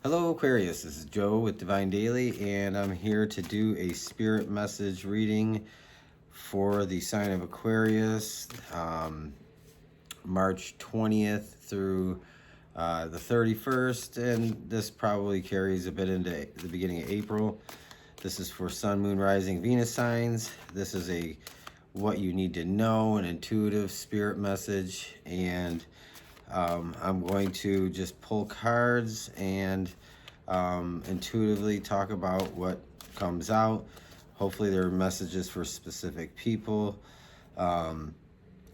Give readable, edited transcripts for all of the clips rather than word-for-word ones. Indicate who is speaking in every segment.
Speaker 1: Hello Aquarius, this is Joe with Divine Daily, and I'm here to do a spirit message reading for the sign of Aquarius, March 20th through the 31st, and this probably carries a bit into the beginning of April. This is for Sun, Moon, Rising, Venus signs. This is a what you need to know, an intuitive spirit message, and I'm going to just pull cards and intuitively talk about what comes out. Hopefully there are messages for specific people, and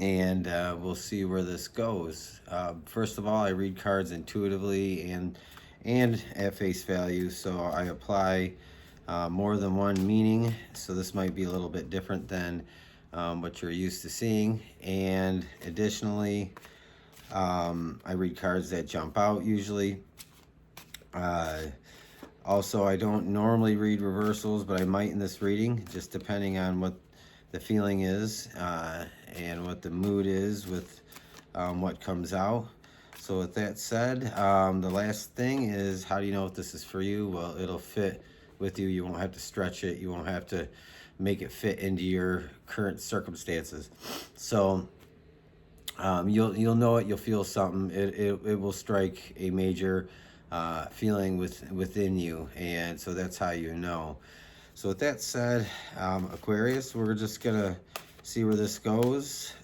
Speaker 1: we'll see where this goes. First of all, I read cards intuitively and at face value, so I apply more than one meaning. So this might be a little bit different than what you're used to seeing. And additionally, I read cards that jump out usually. Also, I don't normally read reversals, but I might in this reading, just depending on what the feeling is and what the mood is with what comes out. So with that said, the last thing is, how do you know if this is for you? Well, it'll fit with you. You won't have to stretch it. You won't have to make it fit into your current circumstances. So you'll know it. You'll feel something. It will strike a major feeling within you, and so that's how you know. So with that said, Aquarius, we're just gonna see where this goes,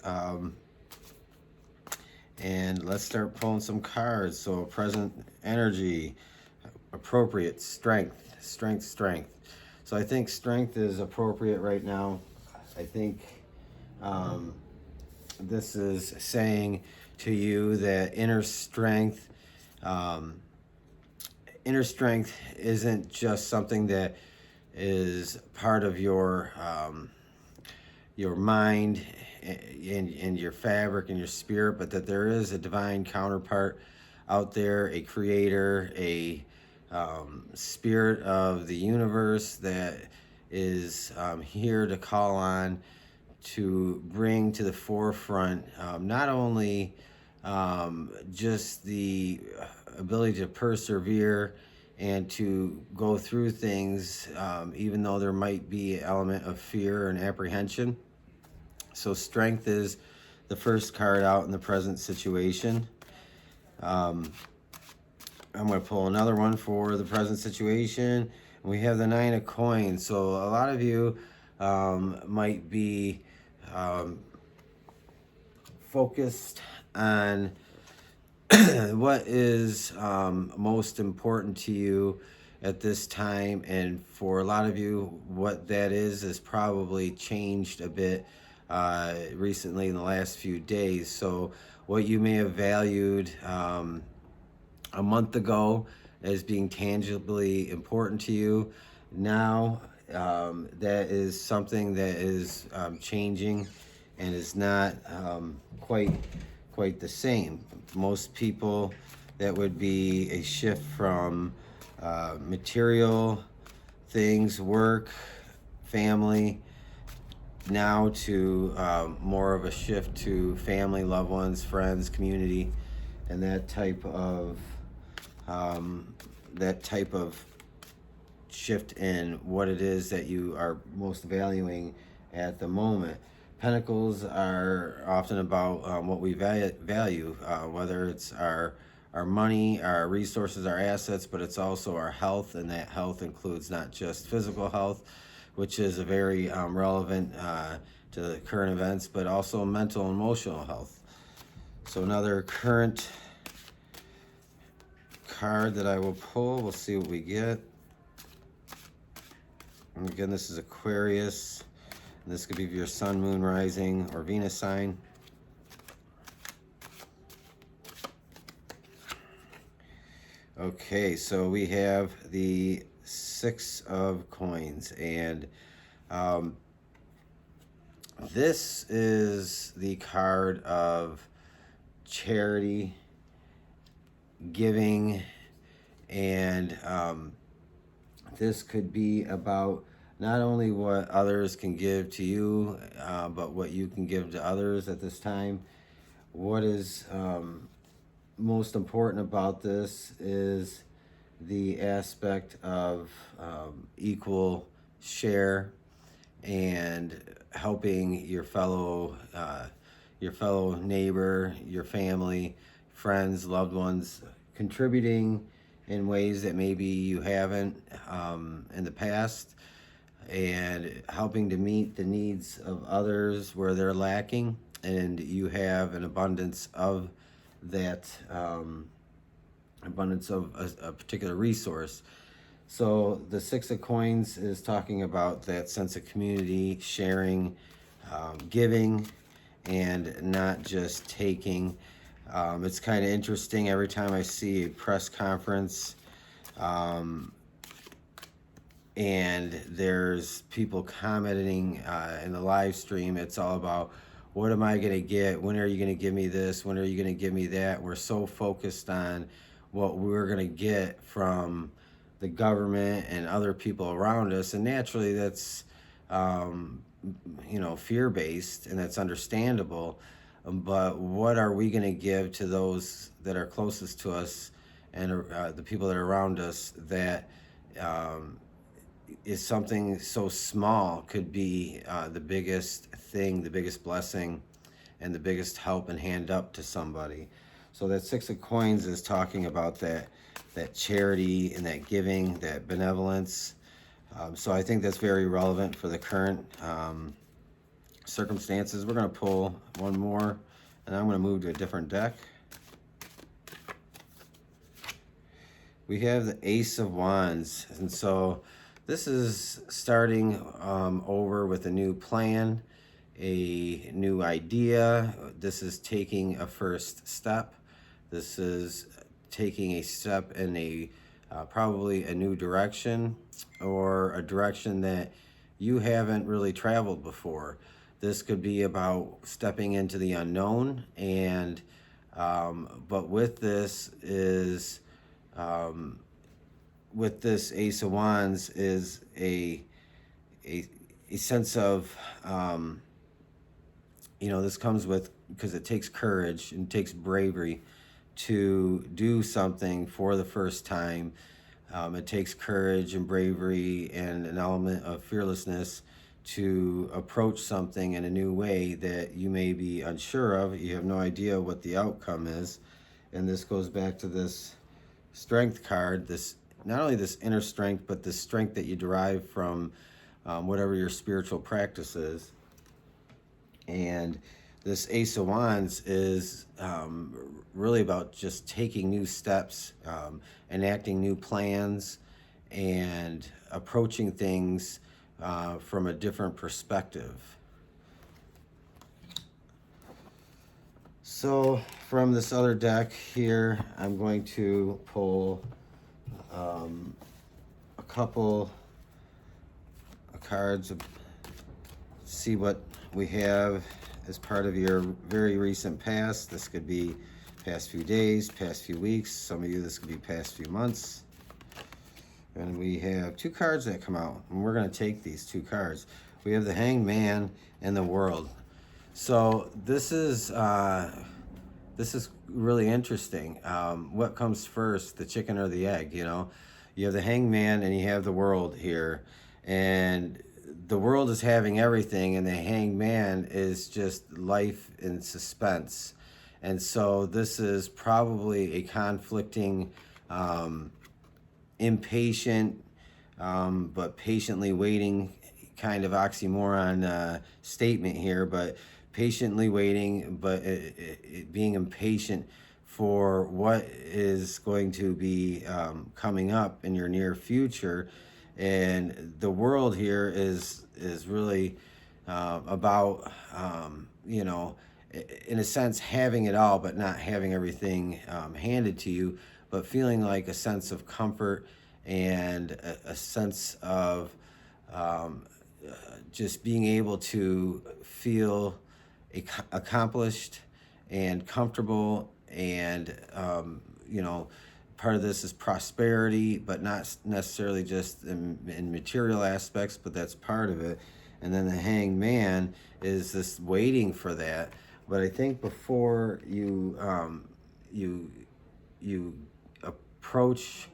Speaker 1: and let's start pulling some cards. So present energy, appropriate, strength. So I think strength is appropriate right now. I think this is saying to you that inner strength isn't just something that is part of your mind and your fabric and your spirit, but that there is a divine counterpart out there, a creator, a spirit of the universe that is here to call on, to bring to the forefront not only just the ability to persevere and to go through things, even though there might be an element of fear and apprehension. So strength is the first card out in the present situation. I'm going to pull another one for the present situation. We have the Nine of Coins. So a lot of you might be focused on what is most important to you at this time, and for a lot of you, what that is probably changed a bit recently in the last few days. So what you may have valued a month ago as being tangibly important to you, now that is something that is changing and is not quite the same. Most people, that would be a shift from material things, work, family, now to more of a shift to family, loved ones, friends, community, and that type of shift in what it is that you are most valuing at the moment. Pentacles are often about what we value, whether it's our money, our resources, our assets, but it's also our health, and that health includes not just physical health, which is a very relevant to the current events, but also mental and emotional health. So another current card that I will pull, we'll see what we get. And again, this is Aquarius. And this could be your Sun, Moon, Rising, or Venus sign. Okay, so we have the Six of Coins, and this is the card of charity, giving, and this could be about not only what others can give to you, but what you can give to others at this time. What is most important about this is the aspect of equal share and helping your fellow neighbor, your family, friends, loved ones, contributing in ways that maybe you haven't in the past, and helping to meet the needs of others where they're lacking, and you have an abundance of that, abundance of a particular resource. So the Six of Coins is talking about that sense of community, sharing, giving, and not just taking. It's kind of interesting every time I see a press conference, and there's people commenting in the live stream. It's all about, what am I going to get? When are you going to give me this? When are you going to give me that? We're so focused on what we're going to get from the government and other people around us. And naturally, that's, fear-based, and that's understandable. But what are we going to give to those that are closest to us, and the people that are around us, that is something so small could be the biggest thing, the biggest blessing, and the biggest help and hand up to somebody. So that Six of Coins is talking about that charity and that giving, that benevolence. So I think that's very relevant for the current circumstances. We're going to pull one more, and I'm going to move to a different deck. We have the Ace of Wands, and so this is starting over with a new plan, a new idea. This is taking a first step. This is taking a step in a probably a new direction, or a direction that you haven't really traveled before. This could be about stepping into the unknown, and but with this is with this Ace of Wands is a sense of this comes with, because it takes courage and takes bravery to do something for the first time. It takes courage and bravery and an element of fearlessness to approach something in a new way that you may be unsure of. You have no idea what the outcome is. And this goes back to this Strength card, this not only this inner strength, but the strength that you derive from whatever your spiritual practice is. And this Ace of Wands is really about just taking new steps, enacting new plans, and approaching things from a different perspective. So from this other deck here, I'm going to pull a couple of cards, see what we have as part of your very recent past. This could be past few days, past few weeks. Some of you, this could be past few months. And we have two cards that come out, and we're going to take these two cards. We have the Hanged Man and the World. So this is really interesting. What comes first, the chicken or the egg? You have the Hanged Man and you have the World here, and the World is having everything, and the Hanged Man is just life in suspense. And so this is probably a conflicting, impatient, but patiently waiting kind of oxymoron statement here, but patiently waiting, but being impatient for what is going to be coming up in your near future. And the World here is really about in a sense having it all, but not having everything handed to you, but feeling like a sense of comfort and a sense of just being able to feel accomplished and comfortable, and part of this is prosperity, but not necessarily just in material aspects, but that's part of it. And then the Hanged Man is this waiting for that. But I think before you approach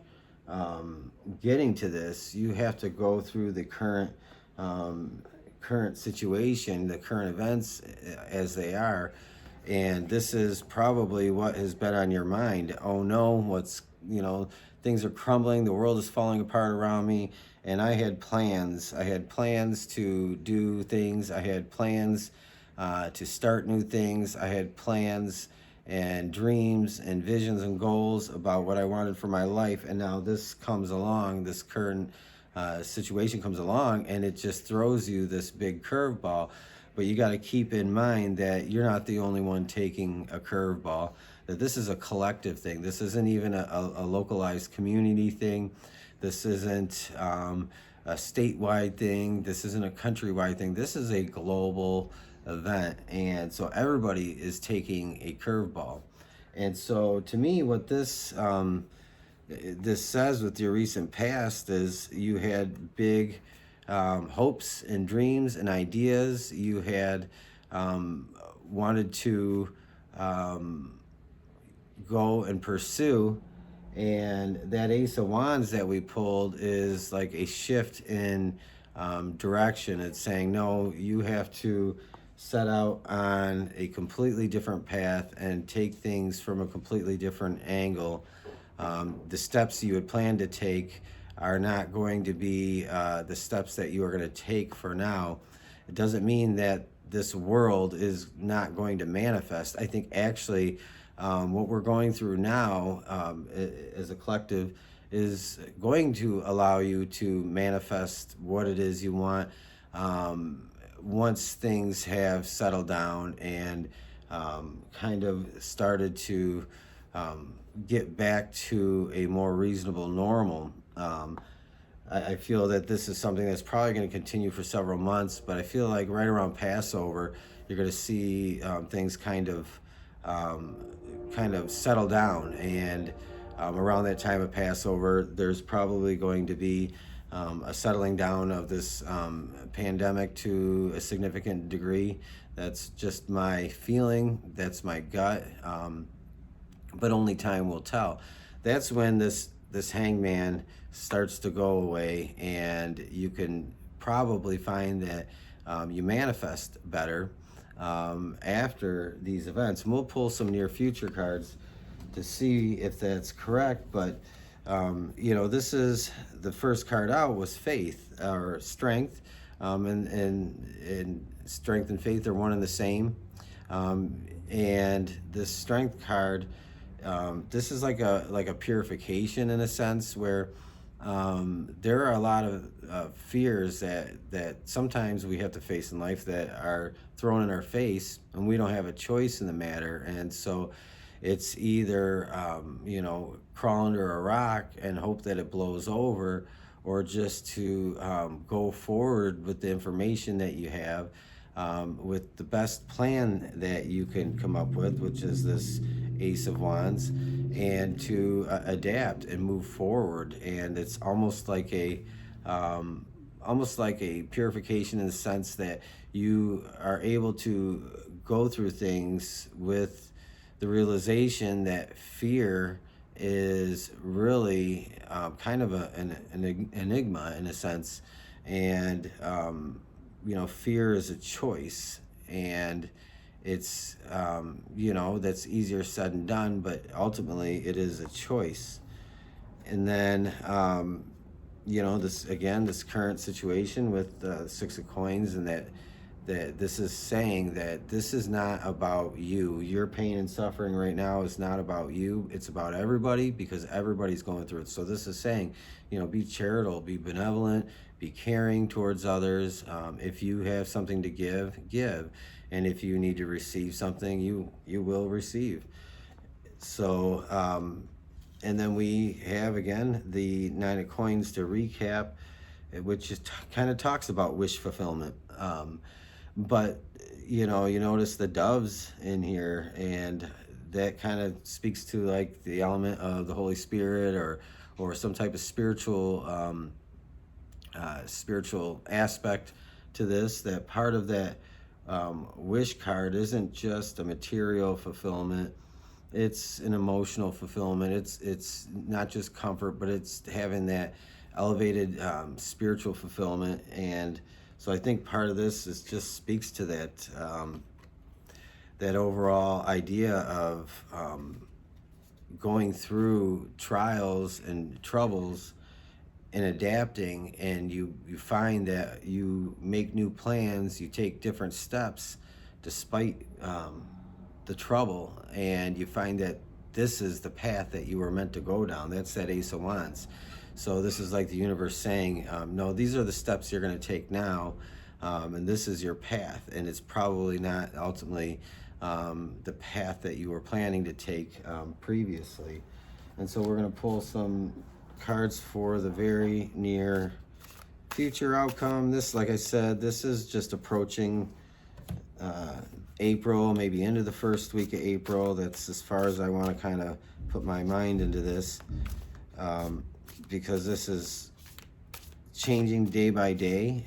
Speaker 1: getting to this, you have to go through the current situation, the current events as they are. And this is probably what has been on your mind. Oh no, things are crumbling, the world is falling apart around me. And I had plans. I had plans to do things. I had plans to start new things. I had plans and dreams and visions and goals about what I wanted for my life. And now this comes along, this current situation comes along, and it just throws you this big curveball. But you got to keep in mind that you're not the only one taking a curveball, that this is a collective thing. This isn't even a localized community thing. This isn't a statewide thing. This isn't a countrywide thing. This is a global event. And so everybody is taking a curveball. And so to me, what this says with your recent past is you had big hopes and dreams and ideas. You had wanted to go and pursue, and that Ace of Wands that we pulled is like a shift in direction. It's saying, no, you have to set out on a completely different path and take things from a completely different angle. The steps you had planned to take are not going to be the steps that you are going to take for now. It doesn't mean that this world is not going to manifest. I think actually what we're going through now as a collective is going to allow you to manifest what it is you want once things have settled down and kind of started to get back to a more reasonable normal. I feel that this is something that's probably going to continue for several months, but I feel like right around Passover, you're going to see things kind of settle down. And around that time of Passover, there's probably going to be a settling down of this pandemic to a significant degree. That's just my feeling. That's my gut. But only time will tell. That's when this hangman starts to go away, and you can probably find that you manifest better after these events. And we'll pull some near future cards to see if that's correct. But this is the first card out was faith or strength, and strength and faith are one and the same. And this strength card, this is like a purification in a sense, where there are a lot of fears that sometimes we have to face in life that are thrown in our face, and we don't have a choice in the matter. And so it's either crawl under a rock and hope that it blows over, or just to go forward with the information that you have, with the best plan that you can come up with, which is this Ace of Wands, and to adapt and move forward. And it's almost like a purification in the sense that you are able to go through things with the realization that fear is really kind of an enigma in a sense. And fear is a choice, and it's that's easier said than done, but ultimately it is a choice. And then this current situation with the Six of Coins, and that this is saying that this is not about you. Your pain and suffering right now is not about you. It's about everybody, because everybody's going through it. So this is saying, be charitable, be benevolent, be caring towards others. If you have something to give. And if you need to receive something, you will receive. So, and then we have, again, the Nine of Coins to recap, which is kind of talks about wish fulfillment. But you notice the doves in here, and that kind of speaks to like the element of the Holy Spirit, or some type of spiritual aspect to this. That part of that wish card isn't just a material fulfillment, it's an emotional fulfillment. It's not just comfort, but it's having that elevated spiritual fulfillment. And so I think part of this is just speaks to that that overall idea of going through trials and troubles and adapting, and you find that you make new plans, you take different steps despite the trouble, and you find that this is the path that you were meant to go down. That's that Ace of Wands. So this is like the universe saying, no, these are the steps you're going to take now, and this is your path, and it's probably not ultimately the path that you were planning to take previously. And so we're going to pull some cards for the very near future outcome. This, like I said, this is just approaching April, maybe into the first week of April. That's as far as I want to kind of put my mind into this, because this is changing day by day,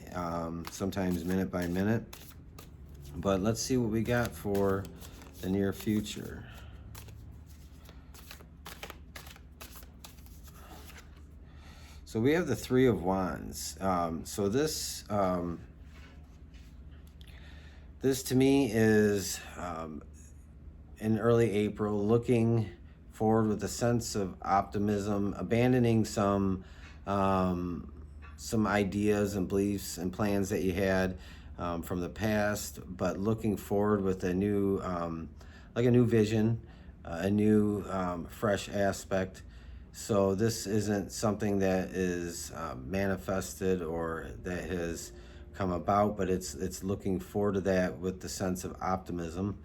Speaker 1: sometimes minute by minute. But let's see what we got for the near future. So we have the Three of Wands. So this this to me is in early April, looking forward with a sense of optimism, abandoning some ideas and beliefs and plans that you had from the past, but looking forward with a new like a new vision, a new fresh aspect. So this isn't something that is manifested or that has come about, but it's looking forward to that with the sense of optimism.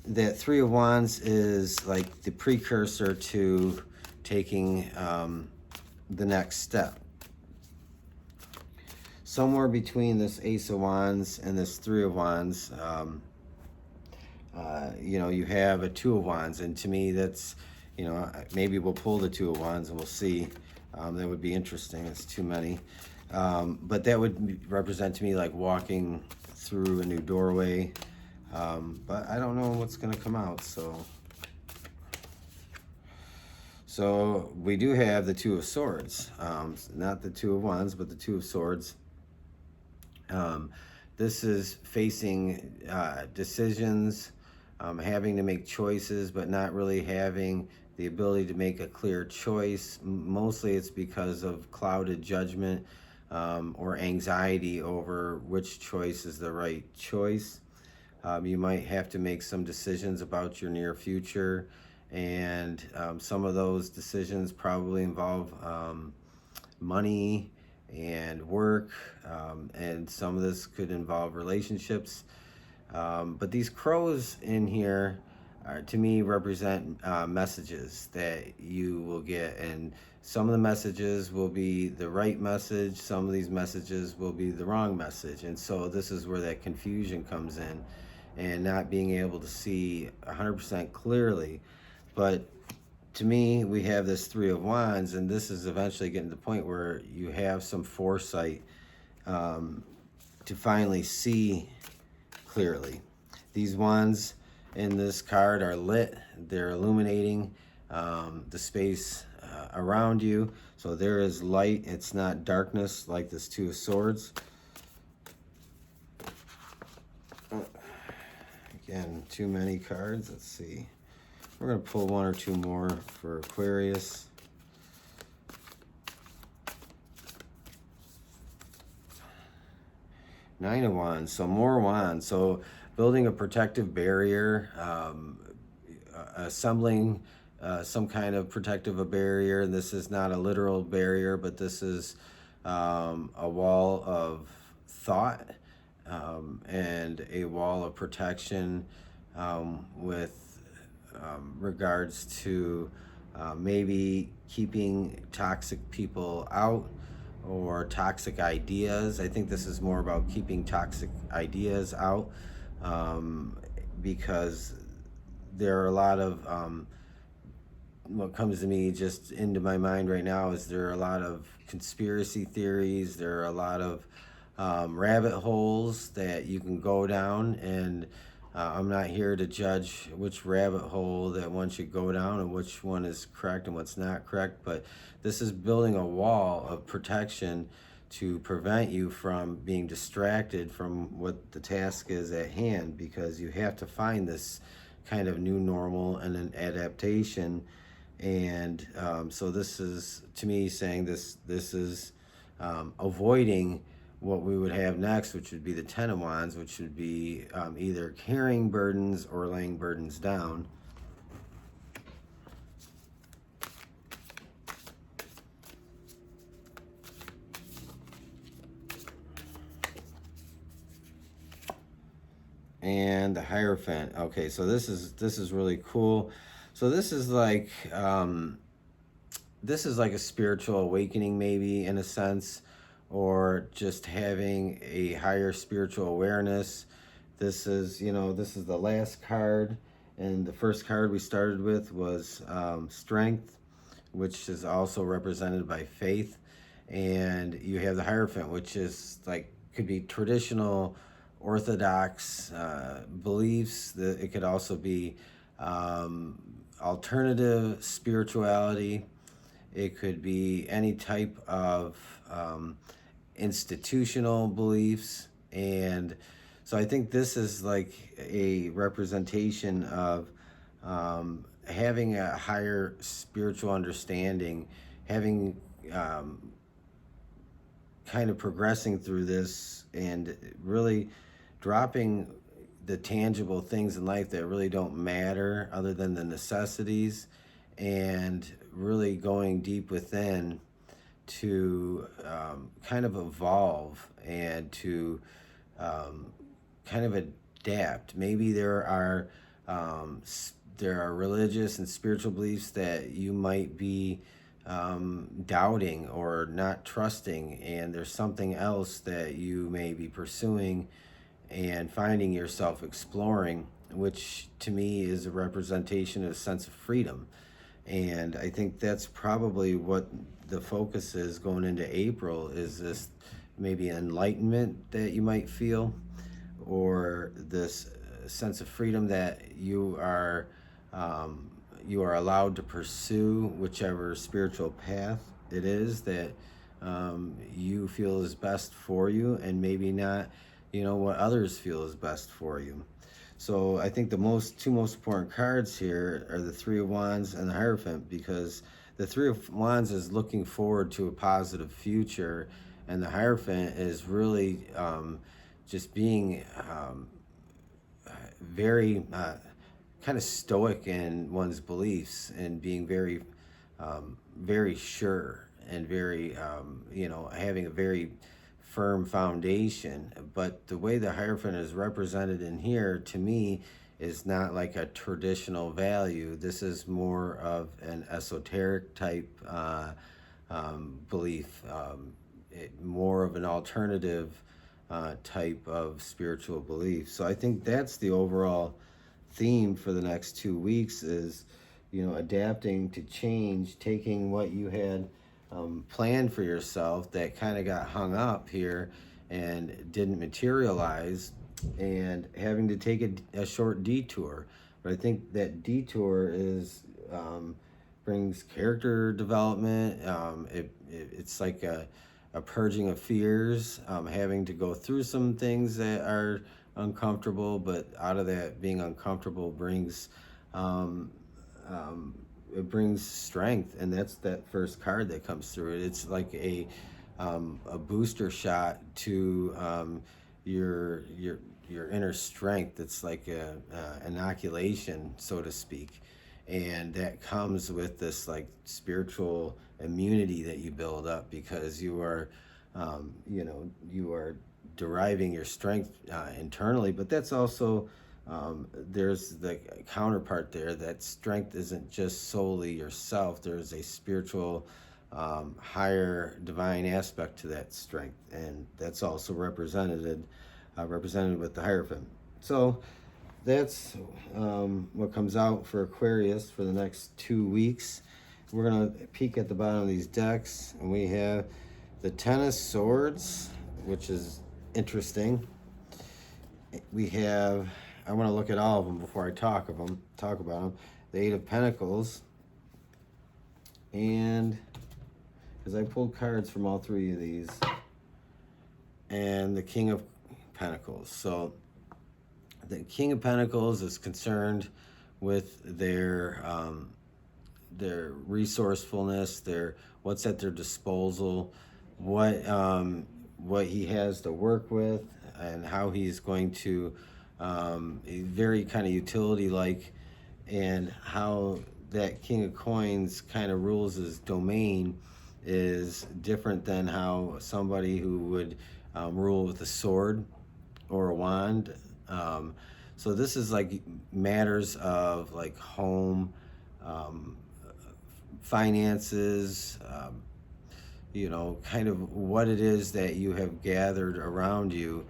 Speaker 1: That Three of Wands is like the precursor to taking the next step. Somewhere between this Ace of Wands and this Three of Wands, you know, you have a Two of Wands, and to me that's, you know, maybe we'll pull the Two of Wands and we'll see. That would be interesting. It's too many. But that would represent to me like walking through a new doorway. But I don't know what's going to come out. So we do have the Two of Swords. Not the Two of Wands, but the Two of Swords. This is facing decisions, having to make choices, but not really having the ability to make a clear choice. Mostly it's because of clouded judgment or anxiety over which choice is the right choice. You might have to make some decisions about your near future, and some of those decisions probably involve money and work, and some of this could involve relationships. But these crows in here to me represent messages that you will get, and some of the messages will be the right message, some of these messages will be the wrong message. And so this is where that confusion comes in, and not being able to see 100% clearly. But to me, we have this Three of Wands, and this is eventually getting to the point where you have some foresight to finally see clearly. These wands in this card are lit. They're illuminating the space around you. So there is light. It's not darkness like this Two of Swords. Again, too many cards. Let's see. We're going to pull one or two more for Aquarius. Nine of Wands. So more wands. So building a protective barrier, assembling some kind of protective barrier. This is not a literal barrier, but this is a wall of thought and a wall of protection with regards to maybe keeping toxic people out or toxic ideas. I think this is more about keeping toxic ideas out, because there are a lot of what comes to me just into my mind right now is there are a lot of conspiracy theories. There are a lot of rabbit holes that you can go down, and I'm not here to judge which rabbit hole that one should go down and which one is correct and what's not correct, but this is building a wall of protection to prevent you from being distracted from what the task is at hand, because you have to find this kind of new normal and an adaptation. And so this is, to me, saying this is avoiding what we would have next, which would be the Ten of Wands, which would be either carrying burdens or laying burdens down. And the Hierophant. Okay, so this is really cool. So this is like a spiritual awakening, maybe, in a sense, or just having a higher spiritual awareness. This is, this is the last card, and the first card we started with was Strength, which is also represented by faith. And you have the Hierophant, which is like, could be traditional orthodox beliefs. That it could also be alternative spirituality. It could be any type of institutional beliefs. And so I think this is like a representation of having a higher spiritual understanding, having kind of progressing through this, and really dropping the tangible things in life that really don't matter other than the necessities, and really going deep within to kind of evolve and to kind of adapt. Maybe there are religious and spiritual beliefs that you might be doubting or not trusting, and there's something else that you may be pursuing and finding yourself exploring, which to me is a representation of a sense of freedom. And I think that's probably what the focus is going into April, is this maybe enlightenment that you might feel, or this sense of freedom that you are allowed to pursue whichever spiritual path it is that you feel is best for you, and maybe not, what others feel is best for you. So I think the two most important cards here are the Three of Wands and the Hierophant, because the Three of Wands is looking forward to a positive future, and the Hierophant is really just being very kind of stoic in one's beliefs, and being very very sure, and very having a very firm foundation. But the way the Hierophant is represented in here, to me, is not like a traditional value. This is more of an esoteric type belief, more of an alternative type of spiritual belief. So I think that's the overall theme for the next 2 weeks, is adapting to change, taking what you had planned for yourself that kind of got hung up here and didn't materialize, and having to take a short detour. But I think that detour is brings character development. It's like a purging of fears, having to go through some things that are uncomfortable, but out of that being uncomfortable brings it brings strength. And that's that first card that comes through it. It's like a booster shot to your inner strength. It's like a inoculation, so to speak, and that comes with this like spiritual immunity that you build up, because you are you are deriving your strength internally. But that's also there's the counterpart there, that strength isn't just solely yourself. There's a spiritual higher divine aspect to that strength, and that's also represented with the Hierophant. So that's what comes out for Aquarius for the next 2 weeks. We're going to peek at the bottom of these decks, and we have the Ten of Swords, which is interesting. We have I want to look at all of them before I talk about them. The Eight of Pentacles, and because I pulled cards from all three of these, and the King of Pentacles. So the King of Pentacles is concerned with their resourcefulness, their what's at their disposal, what he has to work with, and how he's going to very kind of utility like, and how that King of Coins kind of rules his domain is different than how somebody who would rule with a sword or a wand. So this is like matters of like home, finances, you know, kind of what it is that you have gathered around you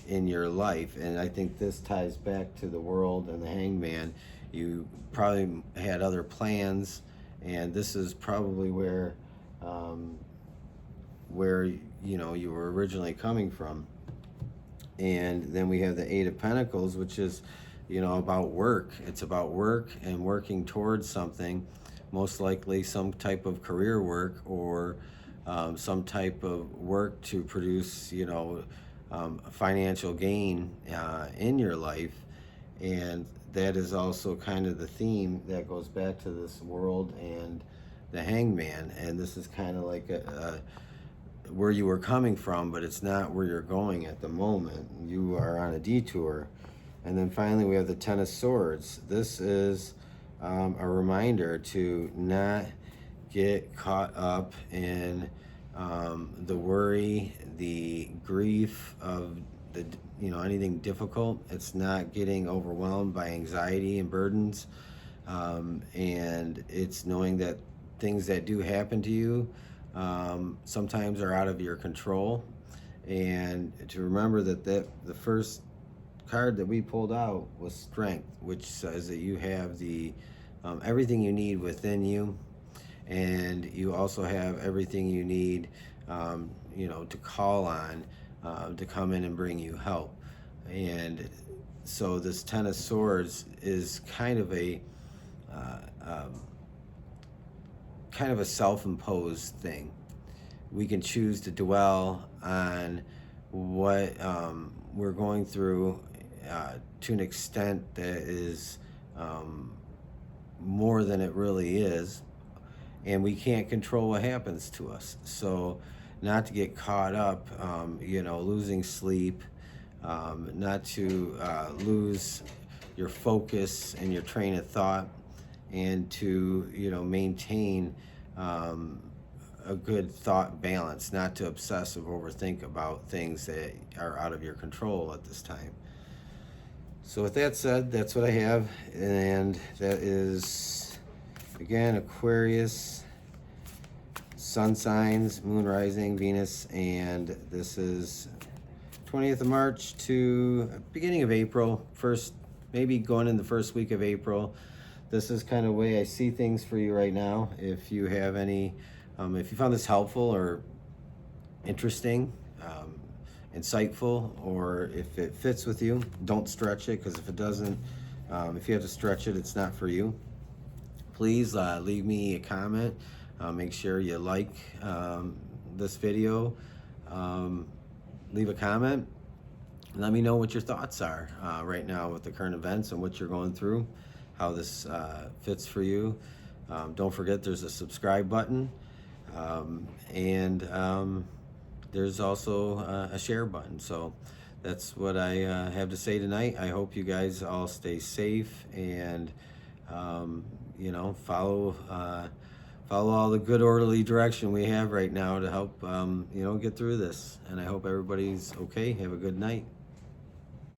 Speaker 1: in your life. And I think this ties back to the World and the Hangman. You probably had other plans, and this is probably where you know, you were originally coming from. And then we have the Eight of Pentacles, which is, you know, about work. It's about work and working towards something, most likely some type of career work, or some type of work to produce, you know, financial gain in your life. And that is also kind of the theme that goes back to this World and the Hangman. And this is kind of like where you were coming from, but it's not where you're going at the moment. You are on a detour. And then finally we have the Ten of Swords. This is a reminder to not get caught up in the worry, the grief of the, you know, anything difficult. It's not getting overwhelmed by anxiety and burdens, and it's knowing that things that do happen to you sometimes are out of your control. And to remember that the first card that we pulled out was Strength, which says that you have the everything you need within you, and you also have everything you need, you know, to call on to come in and bring you help. And so this Ten of Swords is kind of a self-imposed thing. We can choose to dwell on what we're going through to an extent that is more than it really is, and we can't control what happens to us. So not to get caught up, you know, losing sleep, not to lose your focus and your train of thought, and to, you know, maintain a good thought balance, not to obsess or overthink about things that are out of your control at this time. So with that said, that's what I have, and that is, again, Aquarius, sun signs, moon rising, Venus, and this is 20th of March to beginning of April, maybe going in the first week of April. This is kind of the way I see things for you right now. If you have any, if you found this helpful or interesting, insightful, or if it fits with you, don't stretch it, because if it doesn't, if you have to stretch it, it's not for you. Please leave me a comment. Make sure you like this video. Leave a comment. Let me know what your thoughts are right now with the current events and what you're going through, how this fits for you. Don't forget there's a subscribe button, and there's also a share button. So that's what I have to say tonight. I hope you guys all stay safe, and you know, follow all the good orderly direction we have right now to help you know, get through this. And I hope everybody's okay. Have a good night.